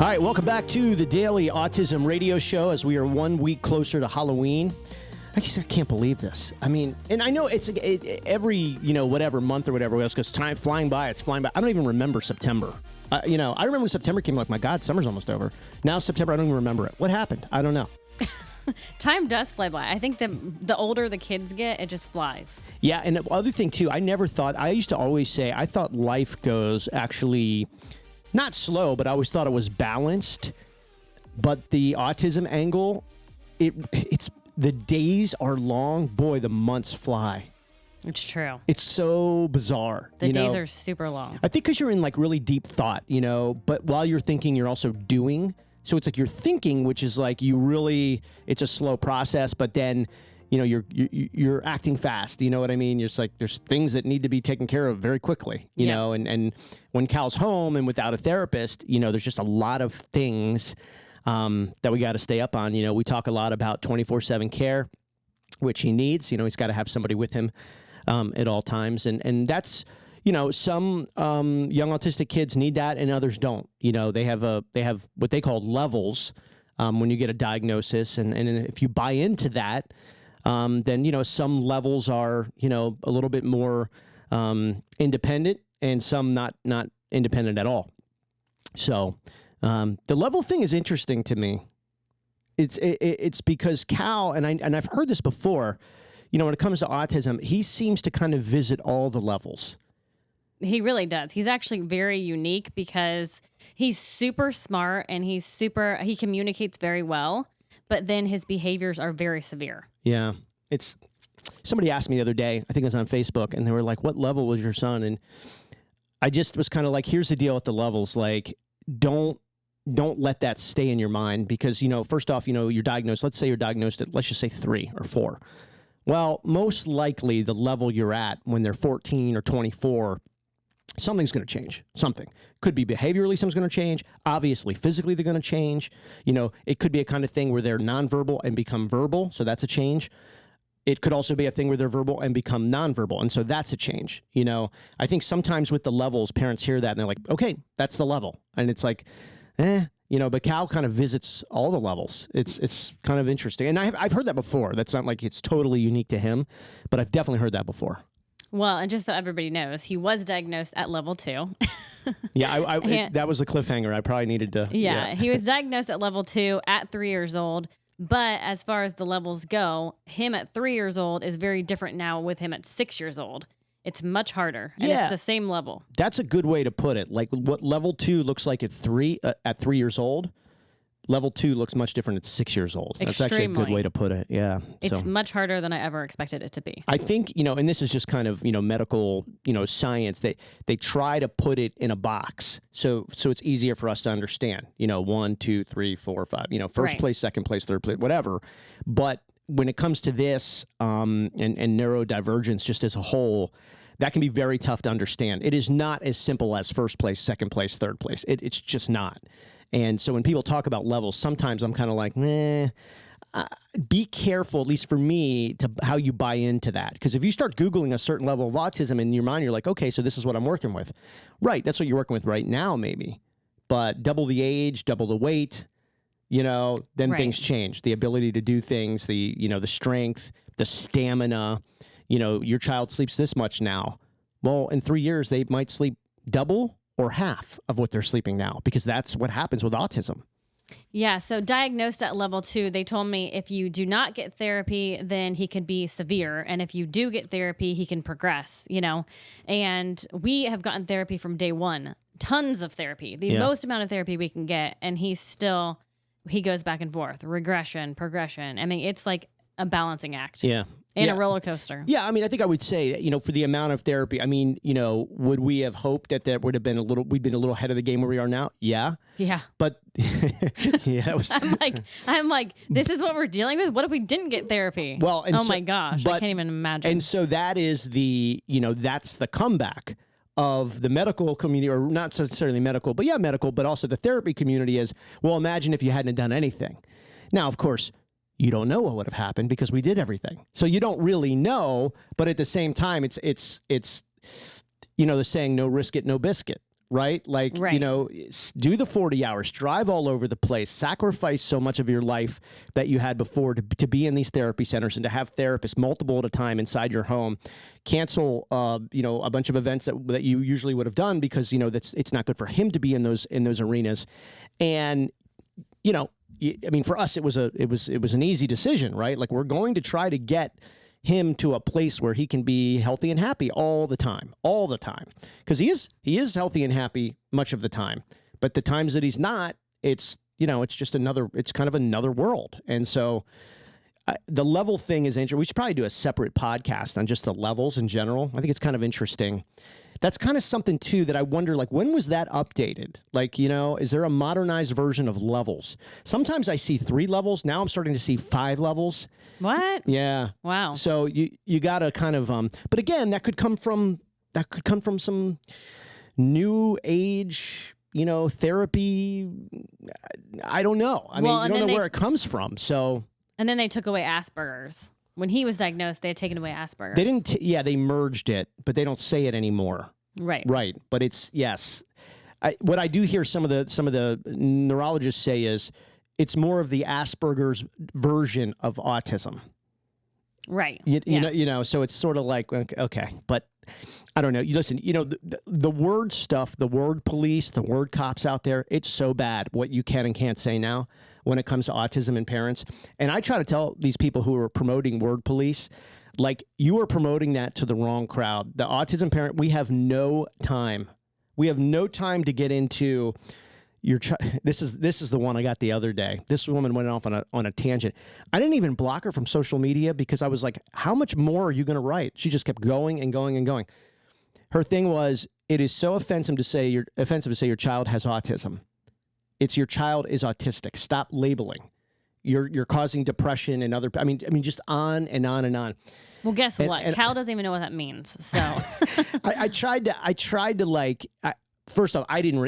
All right, welcome back to the Daily Autism Radio Show as we are 1 week closer to Halloween. I can't believe this. I mean, and I know it's every, whatever month or whatever else, because time flying by, it's flying by. I don't even remember September. I remember when September came, like, my God, summer's almost over. Now September, I don't even remember it. What happened? I don't know. Time does fly by. I think the older the kids get, it just flies. Yeah, and the other thing, too, I used to always say, I thought life goes actually not slow, but I always thought it was balanced. But the autism angle, it's the days are long. Boy, the months fly. It's true. It's so bizarre. The days are super long. I think because you're in like really deep thought, but while you're thinking, you're also doing. So it's like you're thinking, which is like it's a slow process, but then, you're acting fast. You know what I mean? You're just like, there's things that need to be taken care of very quickly, you know, and when Cal's home and without a therapist, there's just a lot of things that we got to stay up on. We talk a lot about 24/7 care, which he needs. He's got to have somebody with him at all times. And that's, some young autistic kids need that and others don't. They have what they call levels when you get a diagnosis. And if you buy into that, then, some levels are, a little bit more independent and some not independent at all. So the level thing is interesting to me. It's because Cal, and I've heard this before, when it comes to autism, he seems to kind of visit all the levels. He really does. He's actually very unique because he's super smart and he communicates very well, but then his behaviors are very severe. Yeah. Somebody asked me the other day, I think it was on Facebook, and they were like, what level was your son? And I just was kind of like, here's the deal with the levels. Like, don't let that stay in your mind because, first off, you're diagnosed. Let's say you're diagnosed at, let's just say 3 or 4. Well, most likely the level you're at when they're 14 or 24, something's going to change. Something. Could be behaviorally something's going to change. Obviously, physically they're going to change. It could be a kind of thing where they're nonverbal and become verbal. So that's a change. It could also be a thing where they're verbal and become nonverbal. And so that's a change. I think sometimes with the levels, parents hear that and they're like, okay, that's the level. And it's like, but Cal kind of visits all the levels. It's kind of interesting. And I've heard that before. That's not like it's totally unique to him, but I've definitely heard that before. Well, and just so everybody knows, he was diagnosed at level 2. Yeah, that was a cliffhanger. I probably needed to. Yeah, he was diagnosed at level 2 at 3 years old. But as far as the levels go, him at 3 years old is very different now with him at 6 years old. It's much harder, and it's the same level. That's a good way to put it. Like what level 2 looks like at 3 years old, level 2 looks much different at 6 years old. That's actually a good way to put it. Yeah. It's much harder than I ever expected it to be. I think, and this is just kind of, medical, science, they try to put it in a box. So it's easier for us to understand, 1, 2, 3, 4, 5, first place, second place, third place, whatever. But when it comes to this and neurodivergence just as a whole, that can be very tough to understand. It is not as simple as first place, second place, third place. It's just not. And so when people talk about levels, sometimes I'm kind of like, be careful, at least for me, to how you buy into that. Because if you start Googling a certain level of autism in your mind, you're like, okay, so this is what I'm working with. Right, that's what you're working with right now, maybe. But double the age, double the weight, then things change. The ability to do things, the strength, the stamina. Your child sleeps this much now. Well, in 3 years, they might sleep double or half of what they're sleeping now, because that's what happens with autism. Yeah, so diagnosed at level 2, they told me if you do not get therapy, then he could be severe. And if you do get therapy, he can progress, And we have gotten therapy from day 1. Tons of therapy, the most amount of therapy we can get. And he goes back and forth, regression, progression. I mean, it's like a balancing act. Yeah. And a roller coaster. Yeah, I mean, I think I would say, for the amount of therapy, I mean, would we have hoped that there would have been we'd been a little ahead of the game where we are now? Yeah. Yeah. But I'm like, this is what we're dealing with? What if we didn't get therapy? Well, and my gosh, I can't even imagine. And so that is that's the comeback of the medical community, or not necessarily medical, but medical, but also the therapy community is, well, imagine if you hadn't done anything. Now, of course, you don't know what would have happened because we did everything. So you don't really know, but at the same time, it's the saying, no risk it, no biscuit, right? Like, Right. you know, do the 40 hours, drive all over the place, sacrifice so much of your life that you had before to be in these therapy centers and to have therapists multiple at a time inside your home, cancel, you know, a bunch of events that you usually would have done because, you know, it's not good for him to be in those arenas. And, you know, I mean, for us, it was an easy decision, right? Like, we're going to try to get him to a place where he can be healthy and happy all the time, because he is healthy and happy much of the time. But the times that he's not, it's, you know, it's kind of another world. And so the level thing is interesting. We should probably do a separate podcast on just the levels in general. I think it's kind of interesting. That's kind of something too that I wonder, like, when was that updated? Like, you know, is there a modernized version of levels? Sometimes I see 3 levels. Now I'm starting to see 5 levels. What? Yeah. Wow. So you got to kind of, but again, that could come from some new age, you know, therapy. I don't know. I mean, you don't know where it comes from. So. And then they took away Asperger's. When he was diagnosed, they had taken away Asperger's. They didn't. They merged it, but they don't say it anymore. Right. Right. But it's, yes. What I do hear some of the neurologists say is it's more of the Asperger's version of autism. Right. You know, so it's sort of like, okay, but I don't know. You listen, you know, the word stuff, the word police, the word cops out there, it's so bad what you can and can't say now when it comes to autism and parents. And I try to tell these people who are promoting word police, like, you are promoting that to the wrong crowd. The autism parent, we have no time. We have no time to get into your this is the one I got the other day. This woman went off on a tangent. I didn't even block her from social media because I was like, how much more are you going to write? She just kept going and going and going. Her thing was, it is so offensive to say your child has autism. It's your child is autistic. Stop labeling. You're causing depression and other. I mean, just on and on and on. Well, guess what? Cal doesn't even know what that means. So I tried to like. First off, I didn't.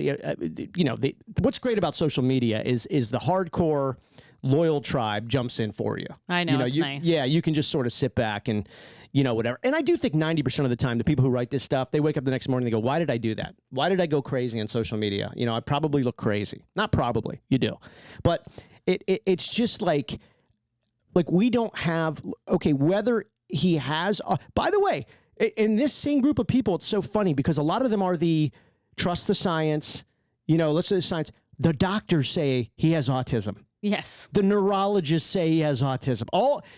You know, what's great about social media is the hardcore loyal tribe jumps in for you. I know, you know, it's nice. Yeah, you can just sort of sit back and, you know, whatever. And I do think 90% of the time, the people who write this stuff, they wake up the next morning and they go, why did I do that? Why did I go crazy on social media? You know, I probably look crazy. Not probably, you do. But it's just like we don't have, okay, whether he has, by the way, in this same group of people, it's so funny because a lot of them are the trust the science, you know, let's say the science. The doctors say he has autism. yes. The neurologists say he has autism.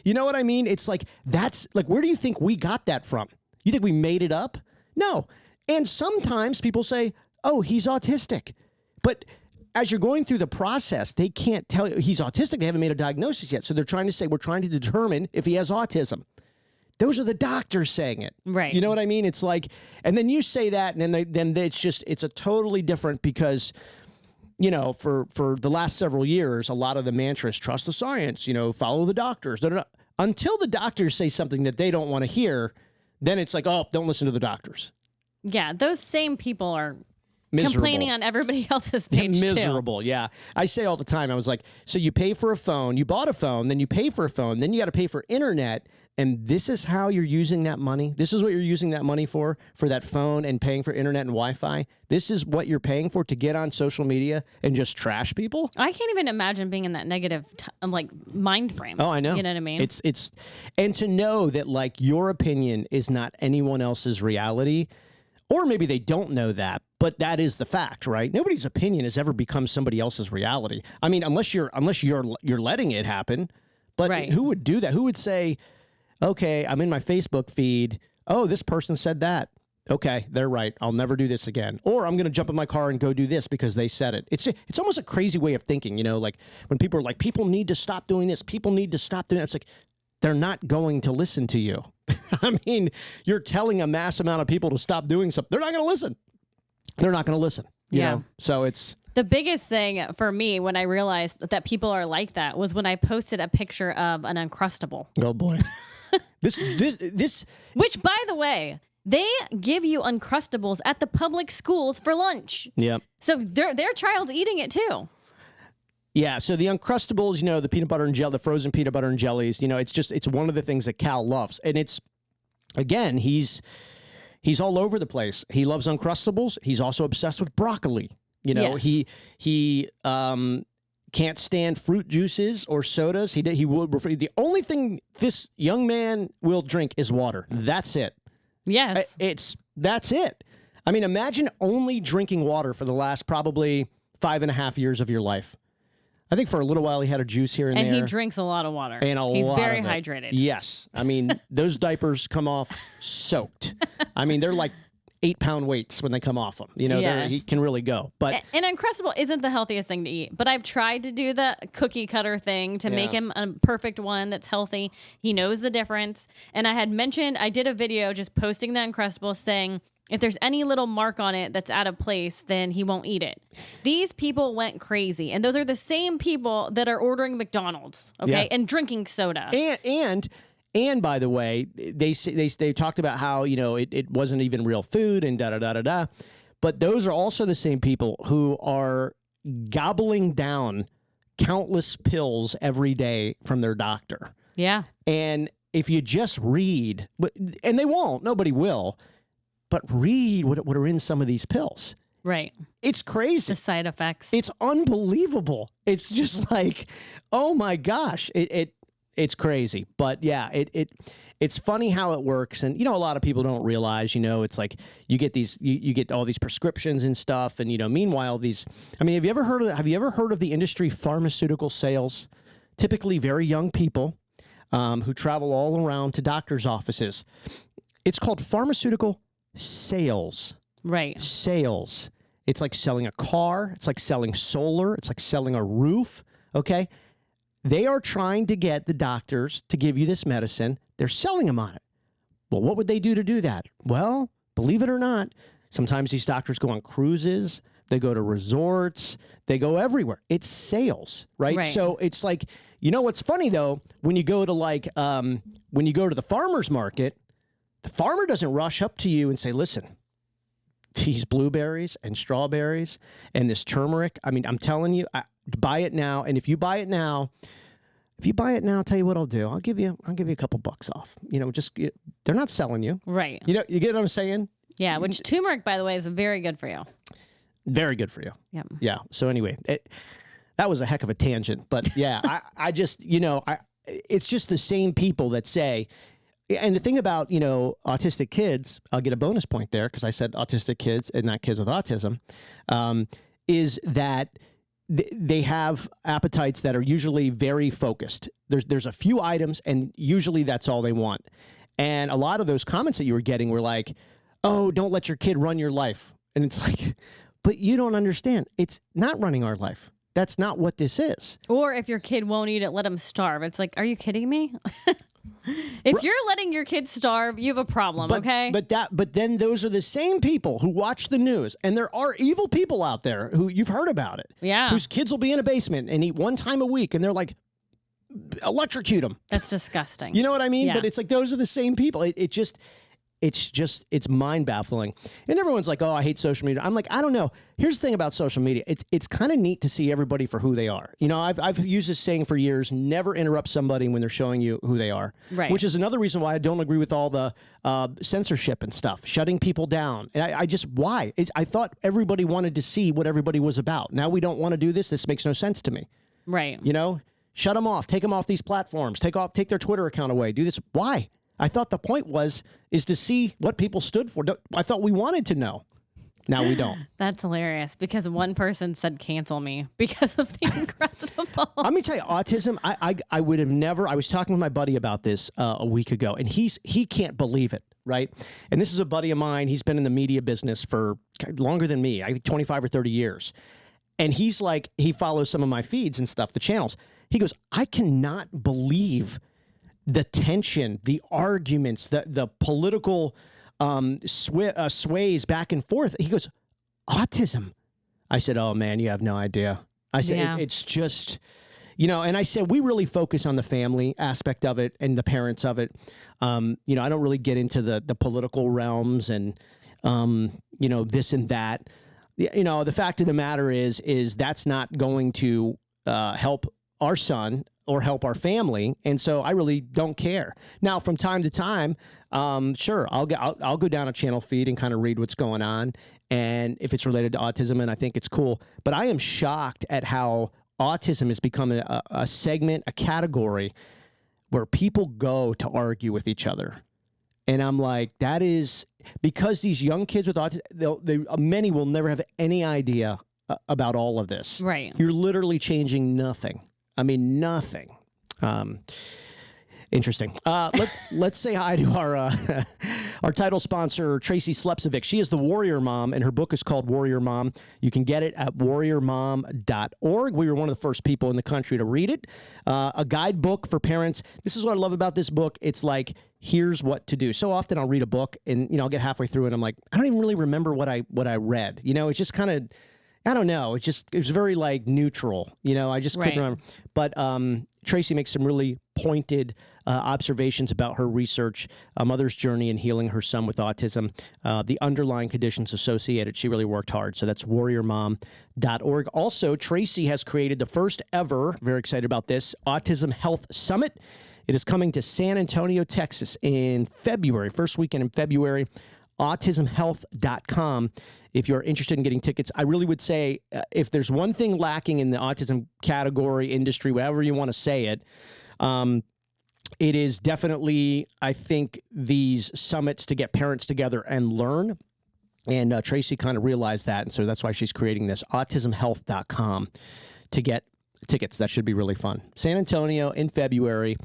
You know what I mean? It's like, that's like, where do you think we got that from? You think we made it up? No. And sometimes people say, oh, he's autistic. But as you're going through the process, they can't tell you he's autistic. They haven't made a diagnosis yet. So they're trying to say, we're trying to determine if he has autism. Those are the doctors saying it. Right. You know what I mean? It's like, and then you say that, and then it's a totally different, because, you know, for the last several years, a lot of the mantra is trust the science, you know, follow the doctors. Until the doctors say something that they don't want to hear, then it's like, oh, don't listen to the doctors. Yeah, those same people are Miserable. complaining on everybody else's page Miserable, too. Yeah. I say all the time, I was like, so you pay for a phone, you bought a phone, then you pay for a phone, then you got to pay for internet, and this is how you're using that money? This is what you're using that money for that phone and paying for internet and Wi-Fi? This is what you're paying for to get on social media and just trash people? I can't even imagine being in that negative like mind frame. Oh, I know. You know what I mean? It's and to know that, like, your opinion is not anyone else's reality, or maybe they don't know that, but that is the fact, right? Nobody's opinion has ever become somebody else's reality. I mean, unless you're letting it happen. But right. Who would do that? Who would say, okay, I'm in my Facebook feed. Oh, this person said that. Okay, they're right. I'll never do this again. Or I'm going to jump in my car and go do this because they said it. It's almost a crazy way of thinking, you know, like when people are like, people need to stop doing this. People need to stop doing that. It's like, they're not going to listen to you. I mean, you're telling a mass amount of people to stop doing something. They're not going to listen. They're not going to listen. You know? So it's... The biggest thing for me when I realized that people are like that was when I posted a picture of an Uncrustable. Oh, boy. This... Which, by the way, they give you Uncrustables at the public schools for lunch. Yeah. So their child's eating it too. Yeah, so the Uncrustables, you know, the peanut butter and jelly, the frozen peanut butter and jellies, you know, it's one of the things that Cal loves. And it's, again, he's he's all over the place. He loves Uncrustables. He's also obsessed with broccoli. You know, Yes. he can't stand fruit juices or sodas. He would prefer, the only thing this young man will drink is water. That's it. Yes. That's it. I mean, imagine only drinking water for the last probably 5.5 years of your life. I think for a little while he had a juice here and there. And he drinks a lot of water. And He's lot very of it. hydrated. Yes. I mean, those diapers come off soaked. I mean, they're like 8-pound weights when they come off them. You know, Yes. he can really go. But And Uncrustable isn't the healthiest thing to eat, but I've tried to do the cookie cutter thing to make him a perfect one that's healthy. He knows the difference. And I did a video just posting the Uncrustable saying, if there's any little mark on it that's out of place, then he won't eat it. These people went crazy. And those are the same people that are ordering McDonald's, okay, and drinking soda. And by the way, they talked about how, you know, it wasn't even real food and da-da-da-da-da. But those are also the same people who are gobbling down countless pills every day from their doctor. Yeah. And if you just read, and they won't, nobody will, but read what are in some of these pills. Right. It's crazy. The side effects. It's unbelievable. It's just like, oh my gosh, it's crazy. But yeah, it's funny how it works. And, you know, a lot of people don't realize, you know, it's like you get these, you get all these prescriptions and stuff. And, you know, meanwhile, have you ever heard of the industry pharmaceutical sales? Typically very young people who travel all around to doctors' offices. It's called pharmaceutical sales. Right. Sales. It's like selling a car. It's like selling solar. It's like selling a roof. Okay. They are trying to get the doctors to give you this medicine. They're selling them on it. Well, what would they do to do that? Well, believe it or not, sometimes these doctors go on cruises. They go to resorts. They go everywhere. It's sales, right? So it's like, you know what's funny though? When you go to when you go to the farmer's market, the farmer doesn't rush up to you and say, listen, these blueberries and strawberries and this turmeric, I mean, I'm telling you, buy it now. And if you buy it now, I'll tell you what I'll do. I'll give you a couple bucks off. You know, they're not selling you. Right. You know, you get what I'm saying? Yeah, which turmeric, by the way, is very good for you. Very good for you. Yep. Yeah. So anyway, that was a heck of a tangent. But yeah, I just, you know, it's just the same people that say, and the thing about, you know, autistic kids, I'll get a bonus point there because I said autistic kids and not kids with autism, is that they have appetites that are usually very focused. There's a few items, and usually that's all they want. And a lot of those comments that you were getting were like, oh, don't let your kid run your life. And it's like, but you don't understand. It's not running our life. That's not what this is. Or if your kid won't eat it, let him starve. It's like, are you kidding me? If you're letting your kids starve, you have a problem, okay? But then those are the same people who watch the news, and there are evil people out there who you've heard about it. Yeah. Whose kids will be in a basement and eat one time a week, and they're like, electrocute them. That's disgusting. You know what I mean? Yeah. But it's like those are the same people. It's mind baffling. And everyone's like, oh, I hate social media. I'm like, I don't know. Here's the thing about social media. It's kind of neat to see everybody for who they are. You know, I've used this saying for years, never interrupt somebody when they're showing you who they are. Right. Which is another reason why I don't agree with all the censorship and stuff, shutting people down. And why? I thought everybody wanted to see what everybody was about. Now we don't want to do this. This makes no sense to me. Right. You know, shut them off, take them off these platforms, take their Twitter account away, do this. Why? I thought the point is to see what people stood for. I thought we wanted to know. Now we don't. That's hilarious because one person said cancel me because of the Uncrustable. Let me tell you, autism, I would have never, I was talking with my buddy about this a week ago, and he can't believe it, right? And this is a buddy of mine. He's been in the media business for longer than me, I think 25 or 30 years. And he's like, he follows some of my feeds and stuff, the channels. He goes, I cannot believe the tension, the arguments, the political sways back and forth. He goes, autism. I said, oh, man, you have no idea. I said, it's just, you know, and I said, we really focus on the family aspect of it and the parents of it. You know, I don't really get into the political realms and, you know, this and that. You know, the fact of the matter is that's not going to help our son or help our family. And so I really don't care. Now, from time to time, sure, I'll go down a channel feed and kind of read what's going on. And if it's related to autism, and I think it's cool. But I am shocked at how autism has become a segment, a category where people go to argue with each other. And I'm like, that is because these young kids with autism, many will never have any idea about all of this. Right. You're literally changing nothing. I mean, nothing. Interesting. Let's say hi to our title sponsor, Tracy Slepcevic. She is the Warrior Mom, and her book is called Warrior Mom. You can get it at warriormom.org. We were one of the first people in the country to read it. A guidebook for parents. This is what I love about this book. It's like, here's what to do. So often I'll read a book, and I'll get halfway through, and I'm like, I don't even really remember what I read. It's just kind of, I don't know. It was very like neutral. I just couldn't remember. But Tracy makes some really pointed observations about her research, a mother's journey in healing her son with autism, the underlying conditions associated. She really worked hard. So that's warriormom.org. Also, Tracy has created the first ever, very excited about this, Autism Health Summit. It is coming to San Antonio, Texas in February, first weekend in February. autismhealth.com. If you're interested in getting tickets, I really would say if there's one thing lacking in the autism category, industry, whatever you want to say it, it is definitely, I think, these summits to get parents together and learn. And Tracy kind of realized that. And so that's why she's creating this, autismhealth.com, to get tickets. That should be really fun. San Antonio in February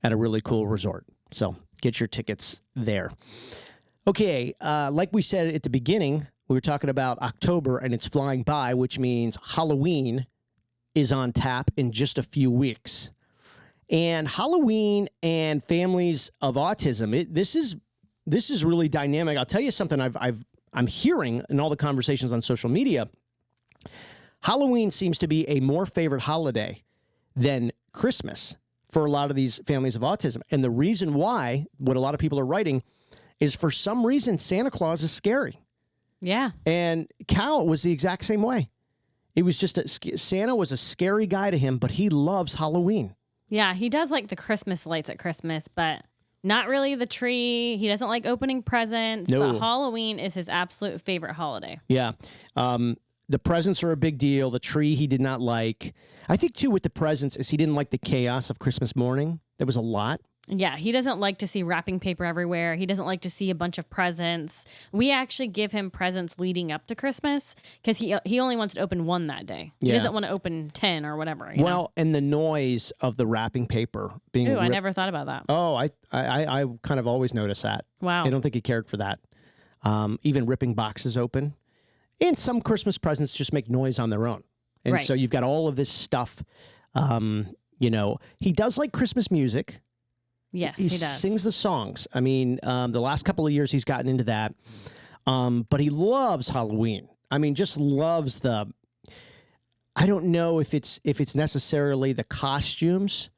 at a really cool resort. So get your tickets there. Okay, like we said at the beginning, we were talking about October and it's flying by, which means Halloween is on tap in just a few weeks. And Halloween and families of autism, this is really dynamic. I'll tell you something I'm hearing in all the conversations on social media. Halloween seems to be a more favorite holiday than Christmas for a lot of these families of autism. And the reason why, what a lot of people are writing, is for some reason Santa Claus is scary. Yeah. And Cal was the exact same way. It was just Santa was a scary guy to him, but he loves Halloween. Yeah, he does like the Christmas lights at Christmas, but not really the tree. He doesn't like opening presents, No. but Halloween is his absolute favorite holiday. Yeah. The presents are a big deal. The tree he did not like. I think, too, with the presents is he didn't like the chaos of Christmas morning. There was a lot. Yeah, he doesn't like to see wrapping paper everywhere. He doesn't like to see a bunch of presents. We actually give him presents leading up to Christmas because he only wants to open one that day. He doesn't want to open 10 or whatever. You know? And the noise of the wrapping paper being Ooh, I never thought about that. Oh, I kind of always noticed that. Wow. I don't think he cared for that. Even ripping boxes open. And some Christmas presents just make noise on their own. And so you've got all of this stuff. He does like Christmas music. Yes, he does. Sings the songs. I mean, the last couple of years he's gotten into that. But he loves Halloween. I mean, just loves I don't know if it's necessarily the costumes,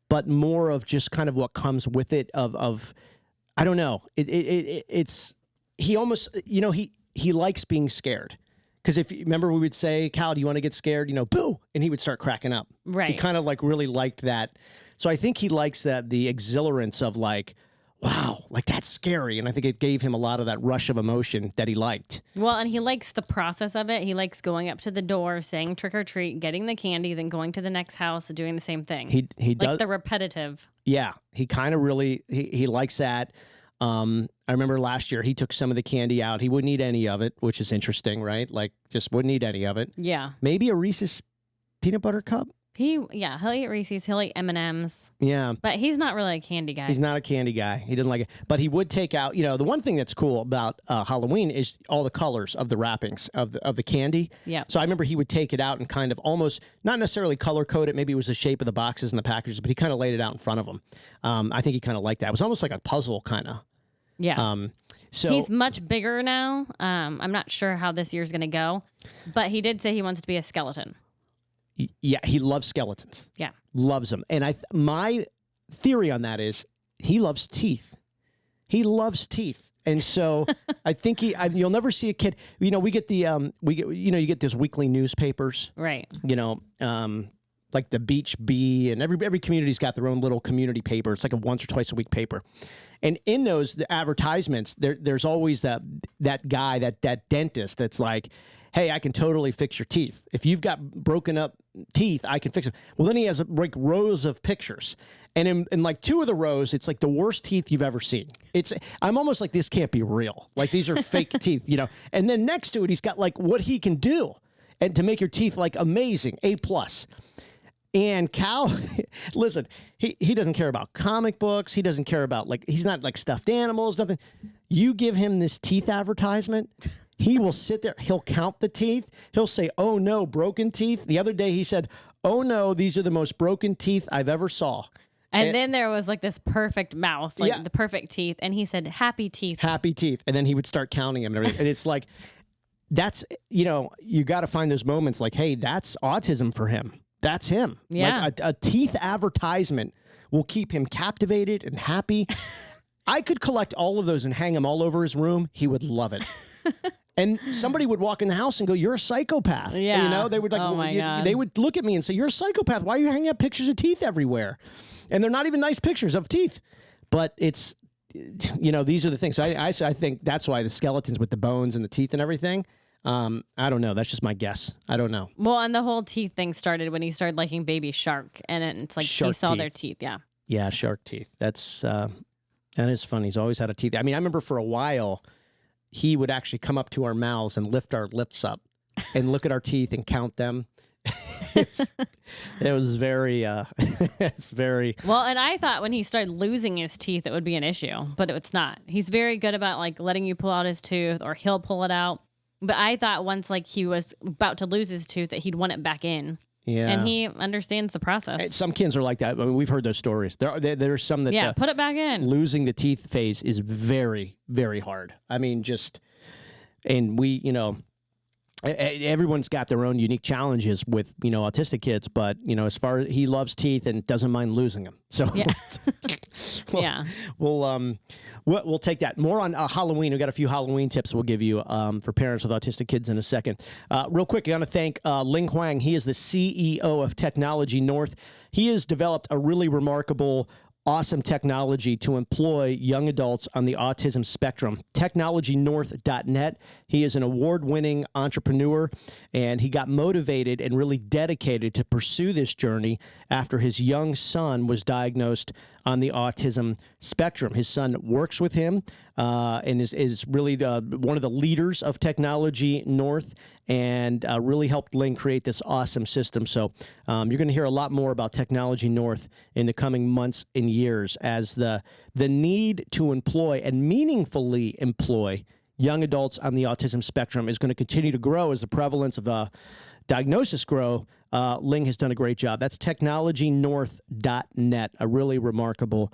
but more of just kind of what comes with it of I don't know. It's he almost, he likes being scared. Because if you remember, we would say, Cal, do you want to get scared? Boo! And he would start cracking up. Right. He kind of like really liked that. So I think he likes the exhilarance of like, wow, like that's scary. And I think it gave him a lot of that rush of emotion that he liked. Well, and he likes the process of it. He likes going up to the door, saying trick or treat, getting the candy, then going to the next house and doing the same thing. He does. Like the repetitive. Yeah. He kind of really, he likes that. I remember last year he took some of the candy out. He wouldn't eat any of it, which is interesting, right? Like just wouldn't eat any of it. Yeah. Maybe a Reese's peanut butter cup. He'll eat Reese's, he'll eat M&Ms. Yeah. But he's not really a candy guy. He's not a candy guy. He doesn't like it. But he would take out, the one thing that's cool about Halloween is all the colors of the wrappings of the candy. Yeah. So I remember he would take it out and kind of almost, not necessarily color code it. Maybe it was the shape of the boxes and the packages, but he kind of laid it out in front of him. I think he kind of liked that. It was almost like a puzzle kind of. Yeah. So he's much bigger now. I'm not sure how this year's going to go, but he did say he wants to be a skeleton. Yeah, he loves skeletons. Yeah. Loves them. And my theory on that is he loves teeth. He loves teeth. And so I think you'll never see a kid, we get you get those weekly newspapers. Right. like the Beach Bee, and every community's got their own little community paper. It's like a once or twice a week paper. And in those, the advertisements, there's always that guy, that dentist that's like, hey, I can totally fix your teeth. If you've got broken up teeth, I can fix them. Well, then he has like rows of pictures. And in like 2 of the rows, it's like the worst teeth you've ever seen. I'm almost like, this can't be real. Like, these are fake teeth, you know. And then next to it, he's got like what he can do and to make your teeth like amazing, A+. And Cal, listen, he doesn't care about comic books. He doesn't care about, like, he's not like stuffed animals, nothing. You give him this teeth advertisement, he will sit there. He'll count the teeth. He'll say, oh, no, broken teeth. The other day he said, oh, no, these are the most broken teeth I've ever saw. And then there was like this perfect mouth, like the perfect teeth. And he said, happy teeth. Happy teeth. And then he would start counting them and everything. And it's like, that's, you know, you got to find those moments like, hey, that's autism for him. That's him. Yeah. Like a teeth advertisement will keep him captivated and happy. I could collect all of those and hang them all over his room. He would love it. And somebody would walk in the house and go, you're a psychopath. Yeah. You know, they would like, oh my God. They would look at me and say, you're a psychopath. Why are you hanging up pictures of teeth everywhere? And they're not even nice pictures of teeth, but it's, you know, these are the things. So I think that's why the skeletons with the bones and the teeth and everything. I don't know. That's just my guess. I don't know. Well, and the whole teeth thing started when he started liking Baby Shark, and it's like Shark he saw teeth. their teeth. Yeah. Yeah, shark teeth. That is funny. He's always had a teeth. I mean, I remember for a while, he would actually come up to our mouths and lift our lips up and look at our teeth and count them. It was very, it's very. Well, and I thought when he started losing his teeth, it would be an issue, but it's not. He's very good about like letting you pull out his tooth, or he'll pull it out. But I thought once like he was about to lose his tooth that he'd want it back in. Yeah. And he understands the process. Some kids are like that. I mean, we've heard those stories. There's some that put it back in. Losing the teeth phase is very, very hard. I mean, and we, you know, everyone's got their own unique challenges with, you know, autistic kids, but, you know, as far as he loves teeth and doesn't mind losing them. So yeah. We'll take that. More on Halloween. We've got a few Halloween tips we'll give you for parents with autistic kids in a second. Real quick, I want to thank Ling Huang. He is the CEO of Technology North. He has developed a really remarkable, awesome technology to employ young adults on the autism spectrum. TechnologyNorth.net. He is an award-winning entrepreneur, and he got motivated and really dedicated to pursue this journey after his young son was diagnosed on the autism spectrum. His son works with him and is really one of the leaders of Technology North, and really helped Ling create this awesome system. So you're going to hear a lot more about Technology North in the coming months and years, as the need to employ and meaningfully employ young adults on the autism spectrum is going to continue to grow as the prevalence of diagnosis grow. Ling has done a great job. That's technologynorth.net, a really remarkable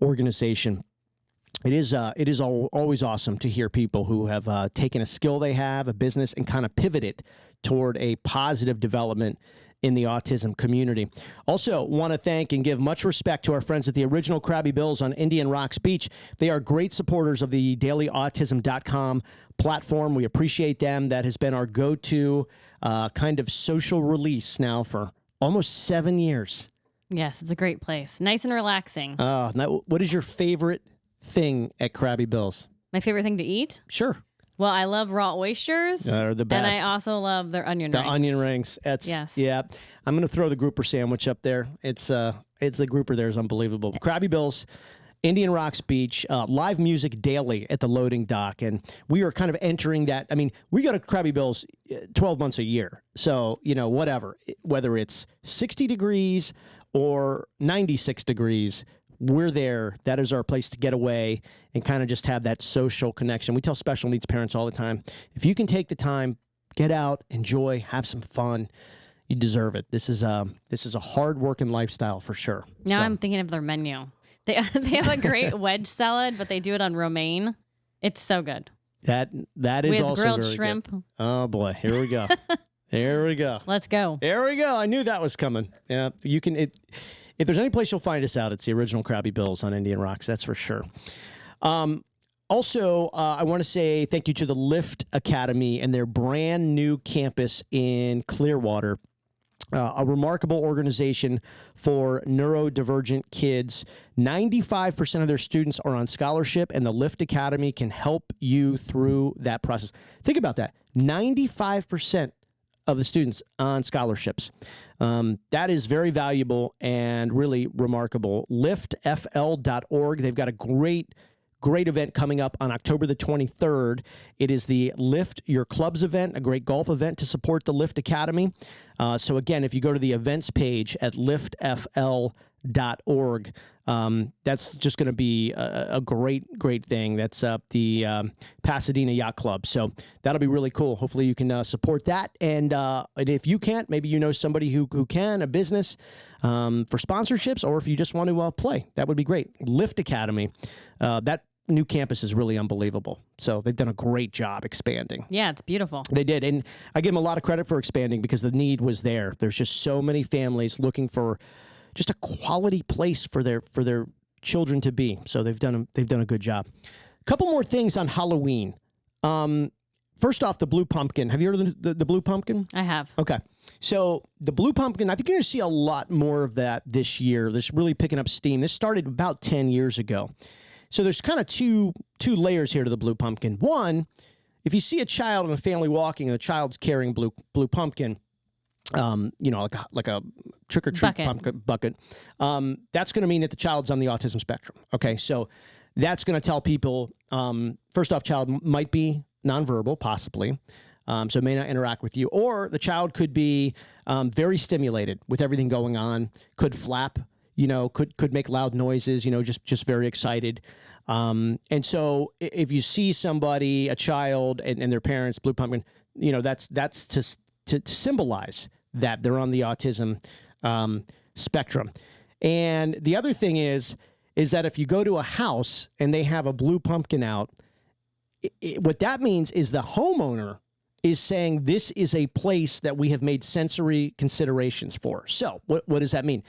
organization. It is always awesome to hear people who have taken a skill they have, a business, and kind of pivot it toward a positive development in the autism community. Also, want to thank and give much respect to our friends at the Original Krabby Bills on Indian Rocks Beach. They are great supporters of the dailyautism.com platform. We appreciate them. That has been our go-to kind of social release now for almost 7 years. Yes, it's a great place. Nice and relaxing. What is your favorite thing at Krabby Bills? My favorite thing to eat? Sure. Well, I love raw oysters. They're the best. And I also love their onion rings. The onion rings. Yeah. I'm going to throw the grouper sandwich up there. It's the grouper there is unbelievable. Krabby Bills, Indian Rocks Beach, live music daily at the loading dock. And we are kind of entering that. I mean, we go to Krabby Bills 12 months a year. So, you know, whether it's 60 degrees or 96 degrees, we're there. That is our place to get away and kind of just have that social connection. We tell special needs parents all the time, if you can take the time, get out, enjoy, have some fun, you deserve it. This is a hard-working lifestyle for sure. Now I'm thinking of their menu. They have a great wedge salad, but they do it on romaine. It's so good. That is with also grilled very shrimp. Good. Oh boy, here we go. Here we go. Let's go. There we go. I knew that was coming. Yeah, you can. If there's any place you'll find us out, it's the Original Krabby Bills on Indian Rocks. That's for sure. Also, I want to say thank you to the Lift Academy and their brand new campus in Clearwater. A remarkable organization for neurodivergent kids. 95% of their students are on scholarship, and the Lift Academy can help you through that process. Think about that. 95% of the students on scholarships. That is very valuable and really remarkable. liftfl.org. They've got a great event coming up on October the 23rd. It is the Lift Your Clubs event, a great golf event to support the Lift Academy. So again, if you go to the events page at liftfl.org, that's just going to be a great thing. That's the Pasadena Yacht Club. So that'll be really cool. Hopefully you can support that. And if you can't, maybe you know somebody who can, a business for sponsorships, or if you just want to play, that would be great. Lift Academy. That new campus is really unbelievable. So they've done a great job expanding. Yeah, it's beautiful. They did. And I give them a lot of credit for expanding because the need was there. There's just so many families looking for just a quality place for their children to be. So they've done a good job. A couple more things on Halloween. First off, the blue pumpkin. Have you heard of the blue pumpkin? I have. Okay. So the blue pumpkin, I think you're going to see a lot more of that this year. This really picking up steam. This started about 10 years ago. So there's kind of two layers here to the blue pumpkin. One, if you see a child in a family walking and the child's carrying blue pumpkin, like a trick or treat pumpkin bucket, that's going to mean that the child's on the autism spectrum. Okay, so that's going to tell people, first off, child might be nonverbal, possibly, so may not interact with you, or the child could be very stimulated with everything going on, could flap, could make loud noises, just very excited. And so if you see somebody, a child and their parents, blue pumpkin, that's to symbolize that they're on the autism spectrum. And the other thing is that if you go to a house and they have a blue pumpkin out, what that means is the homeowner is saying this is a place that we have made sensory considerations for. So what does that mean?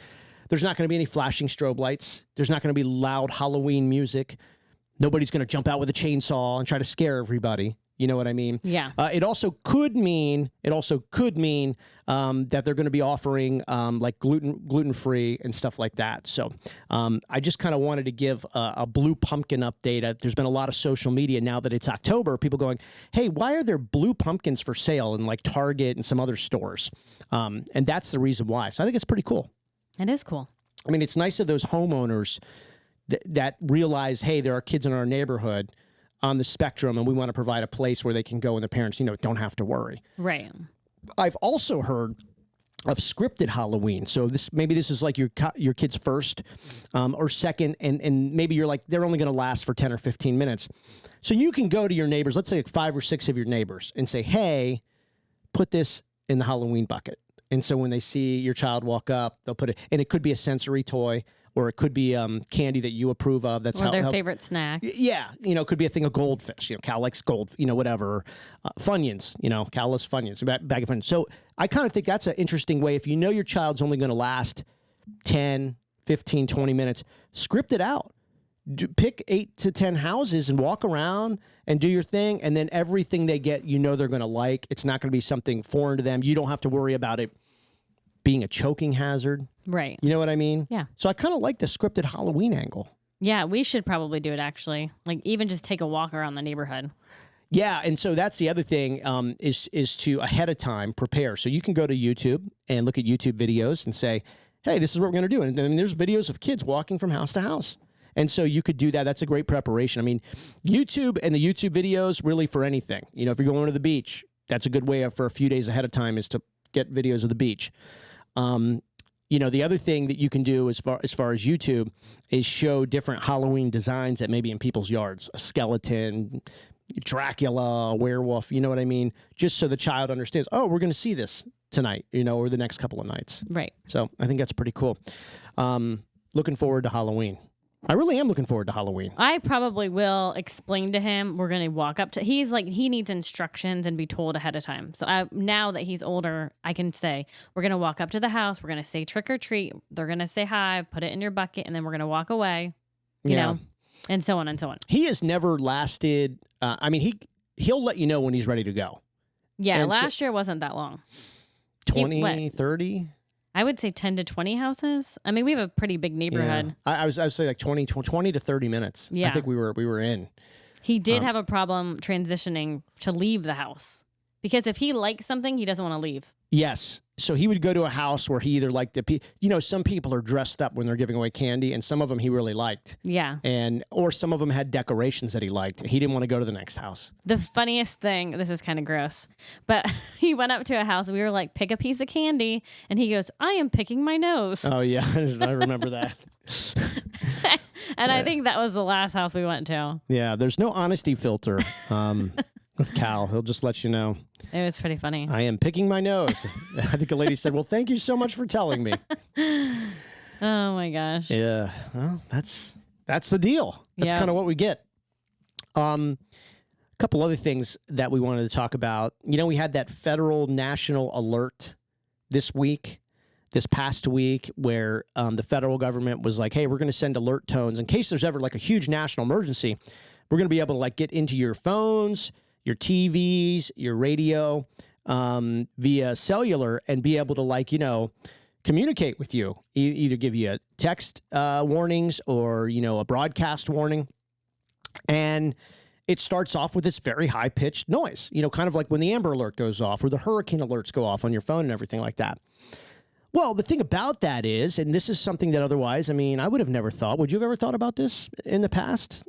There's not going to be any flashing strobe lights. There's not going to be loud Halloween music. Nobody's going to jump out with a chainsaw and try to scare everybody. You know what I mean? Yeah. It also could mean that they're going to be offering like gluten-free and stuff like that. So I just kind of wanted to give a blue pumpkin update. There's been a lot of social media now that it's October. People going, hey, why are there blue pumpkins for sale in like Target and some other stores? And that's the reason why. So I think it's pretty cool. It is cool. I mean, it's nice of those homeowners that realize, hey, there are kids in our neighborhood on the spectrum, and we want to provide a place where they can go and the parents, don't have to worry. Right. I've also heard of scripted Halloween. So this is like your kid's first or second, and maybe you're like, they're only going to last for 10 or 15 minutes. So you can go to your neighbors, let's say like 5 or 6 of your neighbors, and say, hey, put this in the Halloween bucket. And so when they see your child walk up, they'll put it, and it could be a sensory toy, or it could be candy that you approve of. That's or their favorite snack. Yeah, it could be a thing of goldfish. Cal likes gold, whatever. Funyuns, Cal loves Funyuns, bag of Funyuns. So I kind of think that's an interesting way. If you know your child's only going to last 10, 15, 20 minutes, script it out. Pick 8 to 10 houses and walk around and do your thing. And then everything they get, they're going to like. It's not going to be something foreign to them. You don't have to worry about it being a choking hazard. Right. You know what I mean? Yeah. So I kind of like the scripted Halloween angle. Yeah, we should probably do it, actually. Like, even just take a walk around the neighborhood. Yeah, and so that's the other thing is to ahead of time prepare. So you can go to YouTube and look at YouTube videos and say, hey, this is what we're going to do. And then there's videos of kids walking from house to house. And so you could do that. That's a great preparation. I mean, YouTube and the YouTube videos really for anything. If you're going to the beach, that's a good way for a few days ahead of time is to get videos of the beach. The other thing that you can do as far as YouTube is show different Halloween designs that may be in people's yards. A skeleton, Dracula, a werewolf, you know what I mean? Just so the child understands, oh, we're going to see this tonight, or the next couple of nights. Right. So I think that's pretty cool. Looking forward to Halloween. I really am looking forward to Halloween. I probably will explain to him. We're going to walk up to, he needs instructions and be told ahead of time. So now that he's older, I can say, we're going to walk up to the house. We're going to say trick or treat. They're going to say hi, put it in your bucket, and then we're going to walk away, you know, and so on and so on. He has never lasted. He'll let you know when he's ready to go. Yeah. And last year wasn't that long. 20, 30? I would say 10 to 20 houses. I mean, we have a pretty big neighborhood. Yeah. I would say like 20 to 30 minutes. Yeah. I think we were in. He did have a problem transitioning to leave the house because if he likes something, he doesn't want to leave. Yes. So he would go to a house where he either liked some people are dressed up when they're giving away candy, and some of them he really liked. Yeah. Or some of them had decorations that he liked. He didn't want to go to the next house. The funniest thing, this is kind of gross, but he went up to a house. We were like, pick a piece of candy. And he goes, I am picking my nose. Oh, yeah. I remember that. And I think that was the last house we went to. Yeah. There's no honesty filter with Cal. He'll just let you know. It was pretty funny. I am picking my nose. I think a lady said, well, thank you so much for telling me. Oh, my gosh. Yeah. Well, that's the deal. That's kind of what we get. A couple other things that we wanted to talk about. We had that federal national alert this past week, where the federal government was like, hey, we're going to send alert tones in case there's ever like a huge national emergency. We're going to be able to like get into your phones, your TVs, your radio via cellular and be able to like, communicate with you, either give you a text warnings or, a broadcast warning. And it starts off with this very high-pitched noise, kind of like when the Amber Alert goes off or the hurricane alerts go off on your phone and everything like that. Well, the thing about that is, and this is something that otherwise, I would have never thought. Would you have ever thought about this in the past?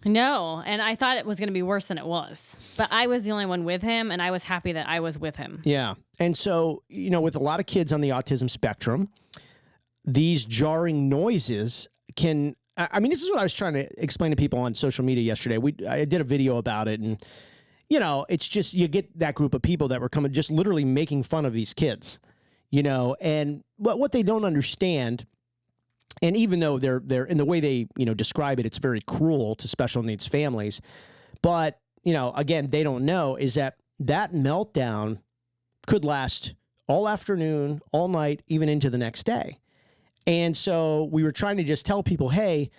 No, and I thought it was going to be worse than it was. But I was the only one with him, and I was happy that I was with him. Yeah. And so, with a lot of kids on the autism spectrum, these jarring noises can... this is what I was trying to explain to people on social media yesterday. I did a video about it, and, it's just you get that group of people that were coming just literally making fun of these kids, and what they don't understand... And even though they're in the way they, describe it, it's very cruel to special needs families. But, again, they don't know is that meltdown could last all afternoon, all night, even into the next day. And so we were trying to just tell people, hey,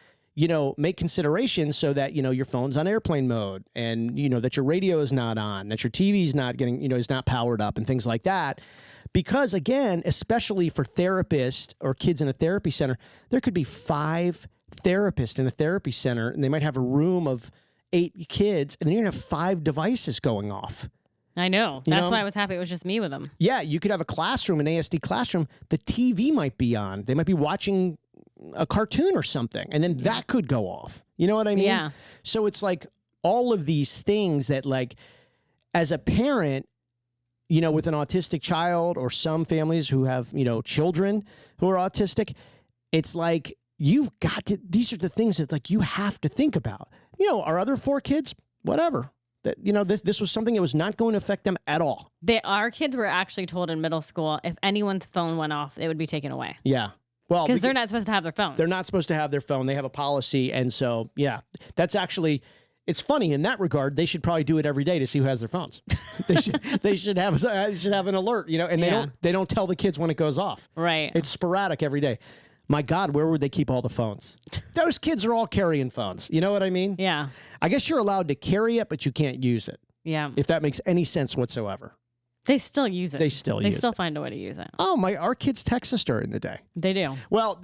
make considerations so that, your phone's on airplane mode and, that your radio is not on, that your TV is not getting, is not powered up and things like that. Because, again, especially for therapists or kids in a therapy center, there could be 5 therapists in a therapy center, and they might have a room of 8 kids, and then you're going to have 5 devices going off. I know. That's why I was happy it was just me with them. Yeah, you could have a classroom, an ASD classroom. The TV might be on. They might be watching a cartoon or something, and then that could go off. You know what I mean? Yeah. So it's like all of these things that, like, as a parent, with an autistic child or some families who have, children who are autistic, it's like you've got to, these are the things that like you have to think about. Our other 4 kids, whatever. That this was something that was not going to affect them at all. Our kids were actually told in middle school if anyone's phone went off, it would be taken away. Yeah. Well, because they're not supposed to have their phones. They're not supposed to have their phone. They have a policy. And so, yeah, that's actually... It's funny in that regard. They should probably do it every day to see who has their phones. They should have an alert, and they don't tell the kids when it goes off. Right. It's sporadic every day. My God, where would they keep all the phones? Those kids are all carrying phones. You know what I mean? Yeah. I guess you're allowed to carry it, but you can't use it. Yeah. If that makes any sense whatsoever. They still use it. They still find a way to use it. Oh, our kids text us during the day. They do. Well,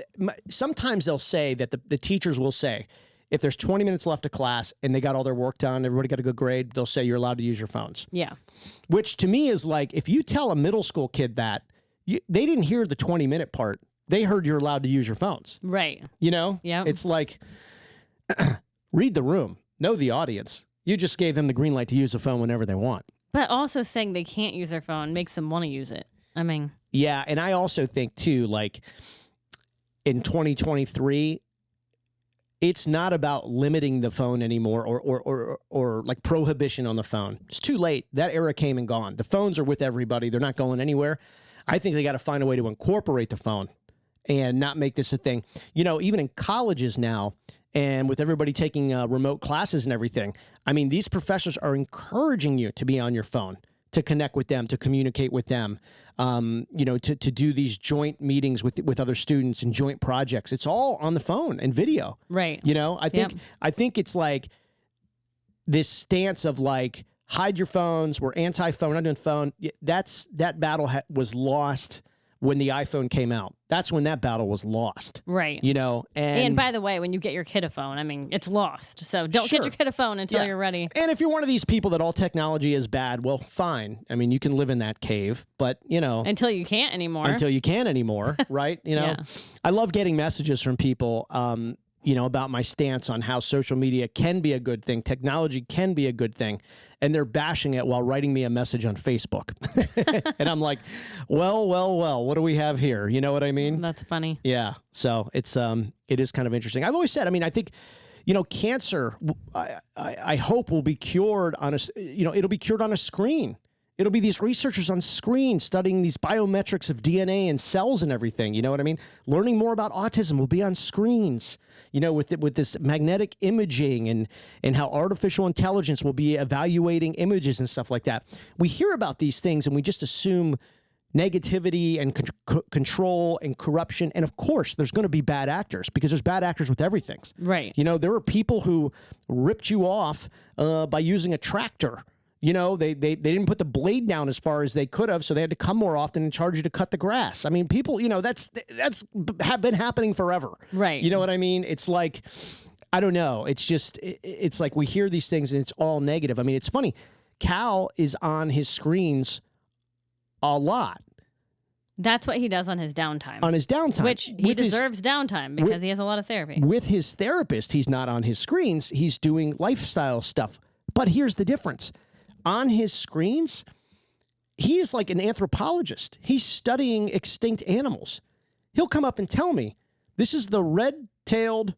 sometimes they'll say that the teachers will say, if there's 20 minutes left of class and they got all their work done, everybody got a good grade, they'll say you're allowed to use your phones. Yeah. Which to me is like, if you tell a middle school kid that, they didn't hear the 20-minute part. They heard you're allowed to use your phones. Right. Yeah. It's like, read the room, know the audience. You just gave them the green light to use the phone whenever they want. But also saying they can't use their phone makes them want to use it. Yeah, and I also think, too, like, in 2023... it's not about limiting the phone anymore or like prohibition on the phone. It's too late. That era came and gone. The phones are with everybody. They're not going anywhere. I think they got to find a way to incorporate the phone and not make this a thing. Even in colleges now, and with everybody taking remote classes and everything, these professors are encouraging you to be on your phone, to connect with them, to communicate with them, to do these joint meetings with other students and joint projects. It's all on the phone and video. Right. I think it's like this stance of like hide your phones. We're anti-phone. We're not doing phone. That battle was lost when the iPhone came out. That's when that battle was lost. Right. You know, and by the way, when you get your kid a phone, I mean, it's lost. So don't get your kid a phone until you're ready. And if you're one of these people that all technology is bad, well, fine. I mean, you can live in that cave, but you know, until you can't anymore, right? You know, I love getting messages from people, you know, about my stance on how social media can be a good thing. Technology can be a good thing. And they're bashing it while writing me a message on Facebook. And I'm like, well, what do we have here? You know what I mean? That's funny. Yeah. So it is kind of interesting. I've always said, I mean, I think, you know, cancer, I hope will be cured on it'll be cured on a screen. It'll be these researchers on screen studying these biometrics of DNA and cells and everything. You know what I mean? Learning more about autism will be on screens, you know, with this magnetic imaging and how artificial intelligence will be evaluating images and stuff like that. We hear about these things and we just assume negativity and control and corruption. And of course, there's going to be bad actors because there's bad actors with everything. Right. You know, there are people who ripped you off by using a tractor. You know, they didn't put the blade down as far as they could have, so they had to come more often and charge you to cut the grass. I mean, people, you know, that's been happening forever. Right. You know what I mean? It's like, I don't know. It's just, it's like we hear these things and it's all negative. I mean, it's funny. Cal is on his screens a lot. That's what he does on his downtime. On his downtime. Which he deserves downtime because he has a lot of therapy. With his therapist, he's not on his screens. He's doing lifestyle stuff. But here's the difference. On his screens, he is like an anthropologist. He's studying extinct animals. He'll come up and tell me, this is the red-tailed,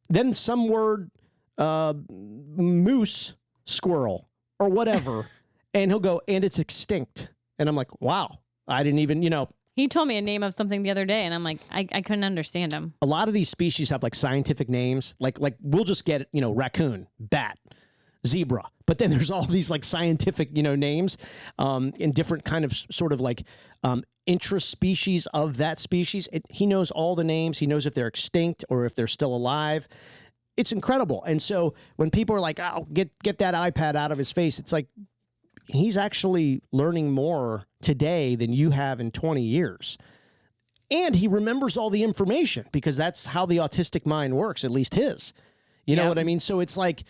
then some word, moose squirrel or whatever. And he'll go, and it's extinct. And I'm like, wow, I didn't even, you know. He told me a name of something the other day, and I'm like, I couldn't understand him. A lot of these species have like scientific names. Like we'll just get, you know, raccoon, bat, zebra. But then there's all these like scientific, you know, names in different kind of sort of like intraspecies of that species. He knows all the names. He knows if they're extinct or if they're still alive. It's incredible. And so when people are like, oh, get that iPad out of his face, it's like he's actually learning more today than you have in 20 years. And he remembers all the information because that's how the autistic mind works, at least his. You know what I mean? So it's like,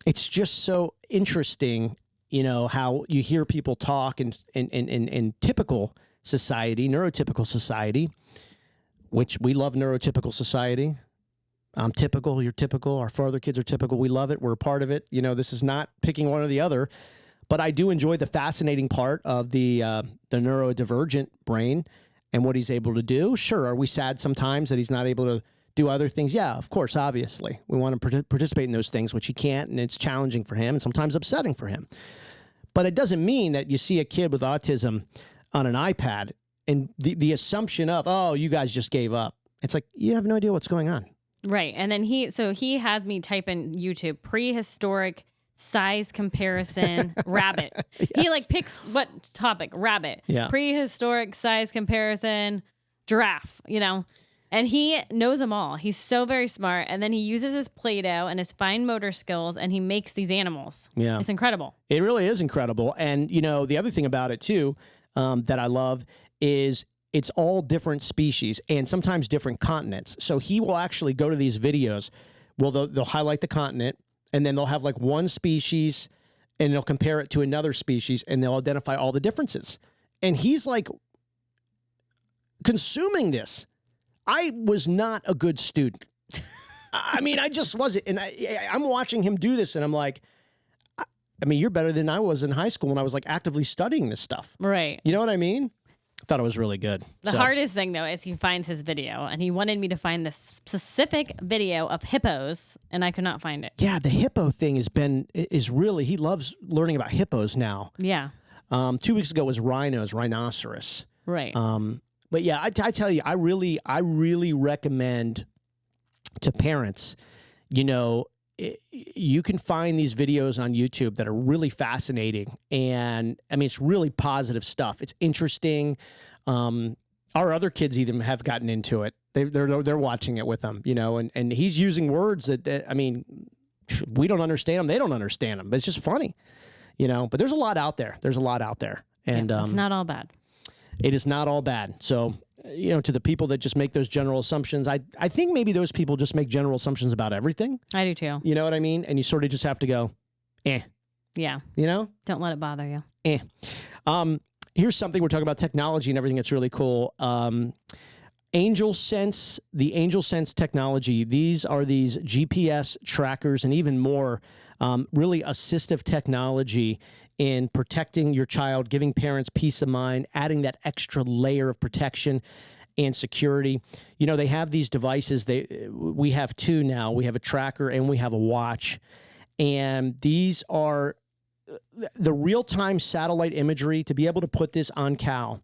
it's just so interesting, you know, how you hear people talk in typical society, neurotypical society, which we love neurotypical society. I'm typical, you're typical, our father kids are typical. We love it. We're a part of it. You know, this is not picking one or the other, but I do enjoy the fascinating part of the neurodivergent brain and what he's able to do. Sure. Are we sad sometimes that he's not able to do other things? Yeah, of course, obviously. We want to participate in those things, which he can't, and it's challenging for him and sometimes upsetting for him. But it doesn't mean that you see a kid with autism on an iPad and the assumption of, oh, you guys just gave up. It's like, you have no idea what's going on. Right. And then he has me type in YouTube, prehistoric size comparison rabbit. Yes. He like picks what topic? Rabbit. Yeah. Prehistoric size comparison giraffe, you know. And he knows them all. He's so very smart. And then he uses his Play-Doh and his fine motor skills, and he makes these animals. Yeah. It's incredible. It really is incredible. And, you know, the other thing about it, too, that I love is it's all different species and sometimes different continents. So he will actually go to these videos. Well, they'll highlight the continent, and then they'll have like one species, and they'll compare it to another species, and they'll identify all the differences. And he's like consuming this. I was not a good student. I mean, I just wasn't. And I'm watching him do this, and I'm like, I mean, you're better than I was in high school when I was like actively studying this stuff. Right. You know what I mean? I thought it was really good. The hardest thing, though, is he finds his video, and he wanted me to find this specific video of hippos, and I could not find it. Yeah, the hippo thing is really, he loves learning about hippos now. Yeah. 2 weeks ago was rhinoceros. Right. But yeah, I tell you, I really recommend to parents, you know, you can find these videos on YouTube that are really fascinating. And I mean, it's really positive stuff. It's interesting. Our other kids even have gotten into it. They're watching it with them, you know, and he's using words that I mean, we don't understand them. They don't understand them, but it's just funny. But there's a lot out there. And It's not all bad. it is not all bad. So, to the people that just make those general assumptions, I think maybe those people just make general assumptions about everything. I do too. You know what I mean? And you sort of just have to go, Yeah. Don't let it bother you. Here's something, we're talking about technology and everything that's really cool. Angel Sense, the Angel Sense technology, these are these GPS trackers and even more, really assistive technology in protecting your child, giving parents peace of mind, adding that extra layer of protection and security. They have these devices. We have two now. We have a tracker and we have a watch. And these are the real-time satellite imagery. To be able to put this on Cal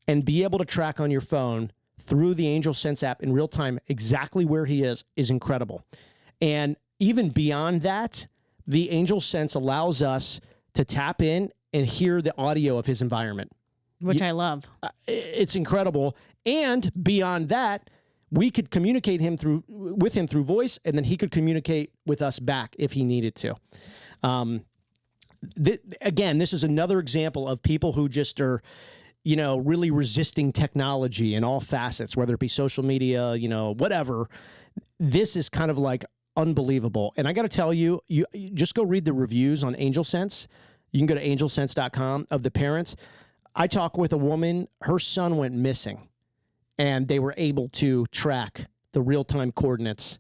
and be able to track on your phone through the Angel Sense app in real time exactly where he is incredible. And even beyond that, the Angel Sense allows us to tap in and hear the audio of his environment, which I love. It's incredible. And beyond that, we could communicate with him through voice, and then he could communicate with us back if he needed to. Again, this is another example of people who just are, really resisting technology in all facets, whether it be social media, whatever. This is kind of like unbelievable. And I got to tell you, you just go read the reviews on Angel Sense. You can go to angelsense.com of the parents. I talked with a woman, her son went missing, and they were able to track the real-time coordinates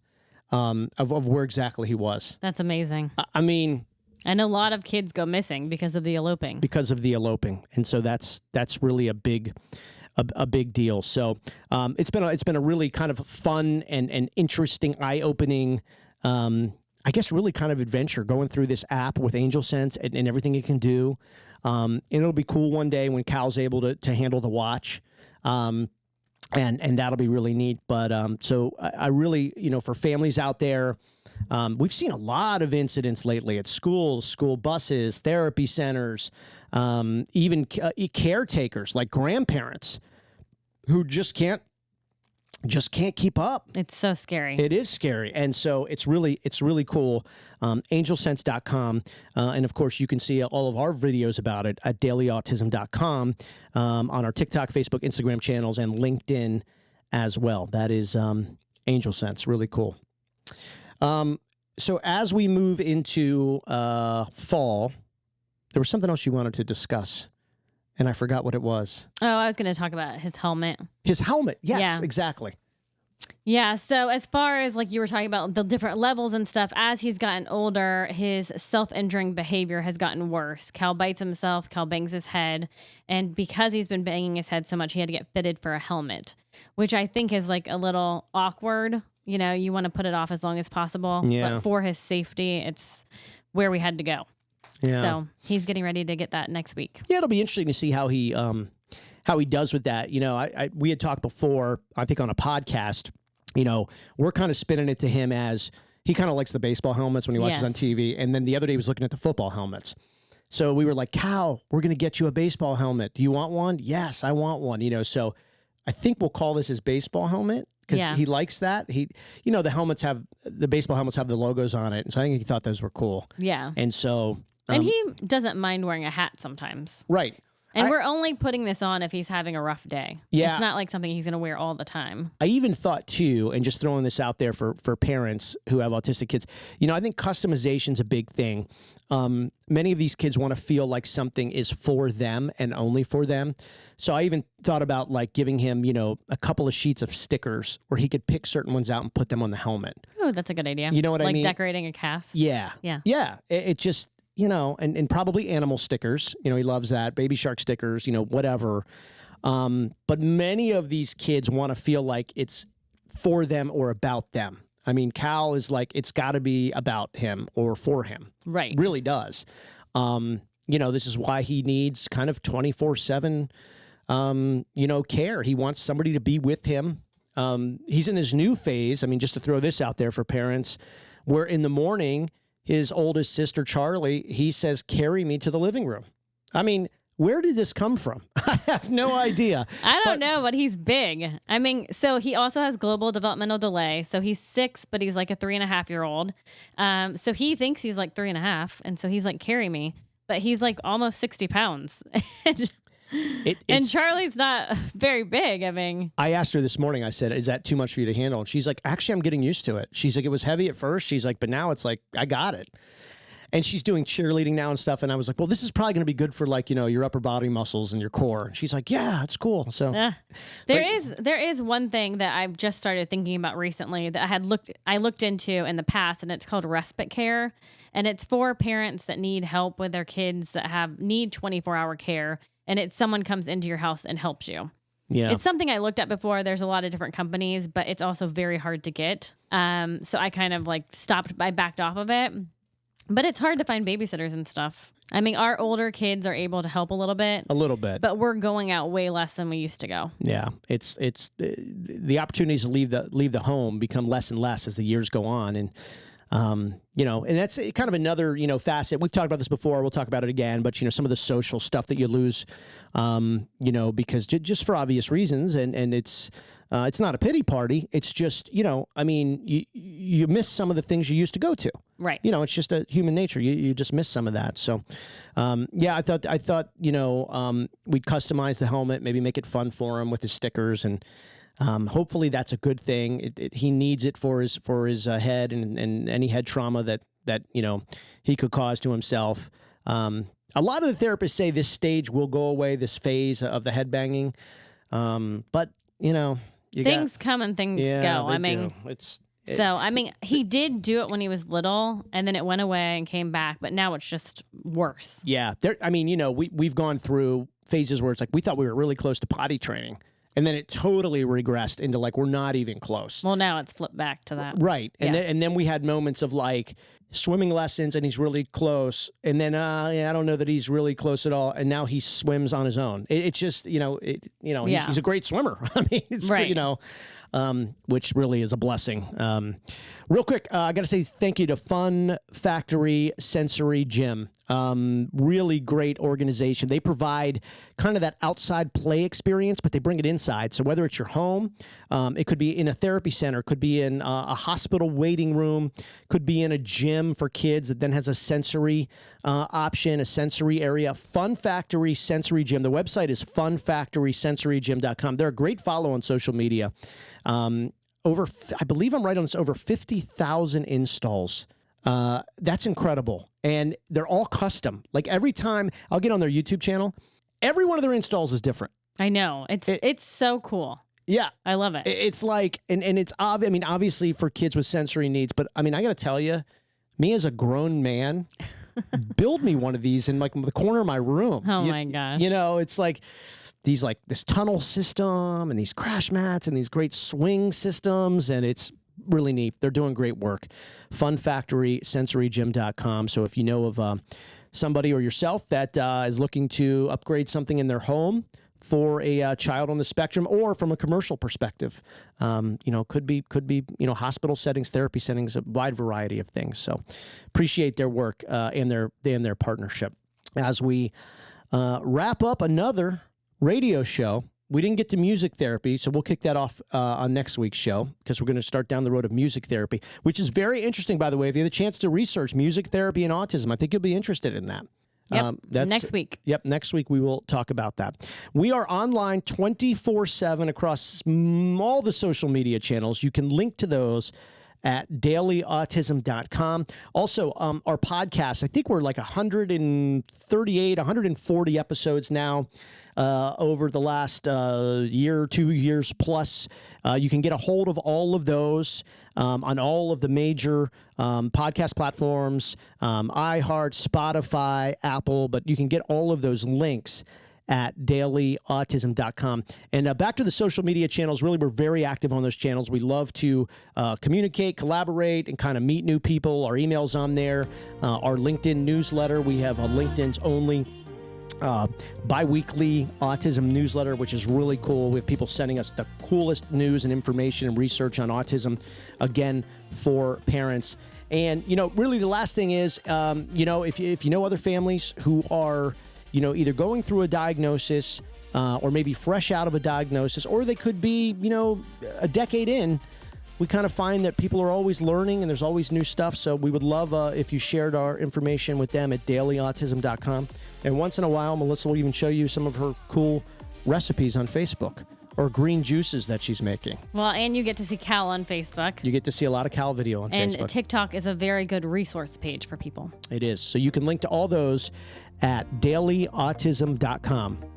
of where exactly he was. That's amazing. I mean, and a lot of kids go missing because of the eloping. And so that's really a big deal. So it's been a really kind of fun and interesting, eye-opening, I guess really kind of adventure going through this app with Angel Sense and everything it can do. And it'll be cool one day when Cal's able to handle the watch. And that'll be really neat. But so I really, for families out there, we've seen a lot of incidents lately at schools, school buses, therapy centers, even caretakers like grandparents who just can't keep up. It's so scary. It is scary. And so it's really cool. Angelsense.com. And of course, you can see all of our videos about it at dailyautism.com, on our TikTok, Facebook, Instagram channels, and LinkedIn as well. That is Angel Sense. Really cool. So as we move into fall, there was something else you wanted to discuss, and I forgot what it was. Oh, I was going to talk about his helmet. His helmet. Yes, yeah. Exactly. Yeah. So as far as like you were talking about the different levels and stuff, as he's gotten older, his self-injuring behavior has gotten worse. Cal bites himself. Cal bangs his head. And because he's been banging his head so much, he had to get fitted for a helmet, which I think is like a little awkward. You want to put it off as long as possible. Yeah. But for his safety, it's where we had to go. Yeah. So he's getting ready to get that next week. Yeah, it'll be interesting to see how he does with that. We had talked before, I think on a podcast, we're kind of spinning it to him as he kind of likes the baseball helmets when he watches on TV. And then the other day he was looking at the football helmets. So we were like, Cal, we're going to get you a baseball helmet. Do you want one? Yes, I want one. So I think we'll call this his baseball helmet. Because he likes that. The baseball helmets have the logos on it. And so I think he thought those were cool. Yeah. And so. And he doesn't mind wearing a hat sometimes. Right. And we're only putting this on if he's having a rough day. Yeah. It's not like something he's going to wear all the time. I even thought too, and just throwing this out there for parents who have autistic kids, I think customization's a big thing. Many of these kids want to feel like something is for them and only for them. So I even thought about like giving him, a couple of sheets of stickers where he could pick certain ones out and put them on the helmet. Oh, that's a good idea. You know what I mean? Like decorating a cast. Yeah. Yeah. Yeah. It just, and probably animal stickers, he loves that, baby shark stickers, whatever. But many of these kids want to feel like it's for them or about them. I mean, Cal is like, it's got to be about him or for him. Right. Really does. This is why he needs kind of 24/7, care. He wants somebody to be with him. He's in this new phase. I mean, just to throw this out there for parents, where in the morning, his oldest sister, Charlie, he says, carry me to the living room. I mean, where did this come from? I have no idea. I don't know, but he's big. I mean, so he also has global developmental delay. So he's 6, but he's like a 3.5-year-old. So he thinks he's like 3.5. And so he's like, carry me. but he's like almost 60 pounds. And It's Charlie's not very big. I mean, I asked her this morning, I said, is that too much for you to handle? And she's like, actually, I'm getting used to it. She's like, it was heavy at first. She's like, but now it's like, I got it. And she's doing cheerleading now and stuff. And I was like, well, this is probably going to be good for like, your upper body muscles and your core. And she's like, yeah, it's cool. So there is one thing that I've just started thinking about recently that I looked into in the past, and it's called respite care. And it's for parents that need help with their kids that need 24-hour care. And it's someone comes into your house and helps you. Yeah. It's something I looked at before. There's a lot of different companies, but it's also very hard to get. So I kind of like I backed off of it. But it's hard to find babysitters and stuff. I mean, our older kids are able to help a little bit. But we're going out way less than we used to go. Yeah. It's the opportunities to leave the home become less and less as the years go on. And and that's kind of another, facet. We've talked about this before. We'll talk about it again. But, some of the social stuff that you lose, because just for obvious reasons. And it's not a pity party. It's just, you miss some of the things you used to go to. Right. It's just a human nature. You just miss some of that. So, I thought, we'd customize the helmet, maybe make it fun for him with his stickers, and hopefully that's a good thing. He needs it for his head and any head trauma that he could cause to himself. A lot of the therapists say this stage will go away, this phase of the head banging. But things come and things go. I mean, he did do it when he was little, and then it went away and came back, but now it's just worse. Yeah. We've gone through phases where it's like we thought we were really close to potty training. And then it totally regressed into like, we're not even close. Well, now it's flipped back to that. Right. And then we had moments of like swimming lessons and he's really close. And then, I don't know that he's really close at all. And now he swims on his own. It's just, he's a great swimmer. I mean, it's, right. Which really is a blessing. Real quick, I got to say thank you to Fun Factory Sensory Gym. Really great organization. They provide kind of that outside play experience, but they bring it inside. So whether it's your home, it could be in a therapy center, could be in a hospital waiting room, could be in a gym for kids that then has a sensory option, a sensory area. Fun Factory Sensory Gym. The website is funfactorysensorygym.com. They're a great follow on social media. I believe I'm right on this, over 50,000 installs. That's incredible. And they're all custom. Like every time I'll get on their YouTube channel, every one of their installs is different. I know. It's so cool. Yeah. I love it. It's like, and it's obviously for kids with sensory needs, but I got to tell you, me as a grown man, build me one of these in like the corner of my room. Oh my gosh. It's like this tunnel system and these crash mats and these great swing systems. And it's really neat. They're doing great work. funfactorysensorygym.com. So if you know of somebody or yourself that is looking to upgrade something in their home for a child on the spectrum, or from a commercial perspective, could be hospital settings, therapy settings, a wide variety of things. So appreciate their work and their partnership. As we wrap up another radio show, we didn't get to music therapy, so we'll kick that off on next week's show, because we're going to start down the road of music therapy, which is very interesting, by the way. If you have a chance to research music therapy and autism, I think you'll be interested in that. Yep, next week. Yep, next week we will talk about that. We are online 24/7 across all the social media channels. You can link to those at dailyautism.com. Also, our podcast, I think we're like 138, 140 episodes now. Over the last year, 2 years plus. You can get a hold of all of those on all of the major podcast platforms, iHeart, Spotify, Apple, but you can get all of those links at dailyautism.com. And back to the social media channels, really, we're very active on those channels. We love to communicate, collaborate, and kind of meet new people. Our email's on there. Our LinkedIn newsletter, we have a LinkedIn's only bi-weekly autism newsletter, which is really cool. We have people sending us the coolest news and information and research on autism, again, for parents. And, really the last thing is, if you know other families who are, either going through a diagnosis or maybe fresh out of a diagnosis, or they could be, a decade in, we kind of find that people are always learning and there's always new stuff. So we would love if you shared our information with them at dailyautism.com. And once in a while, Melissa will even show you some of her cool recipes on Facebook or green juices that she's making. Well, and you get to see Cal on Facebook. You get to see a lot of Cal video on Facebook. And TikTok is a very good resource page for people. It is. So you can link to all those at dailyautism.com.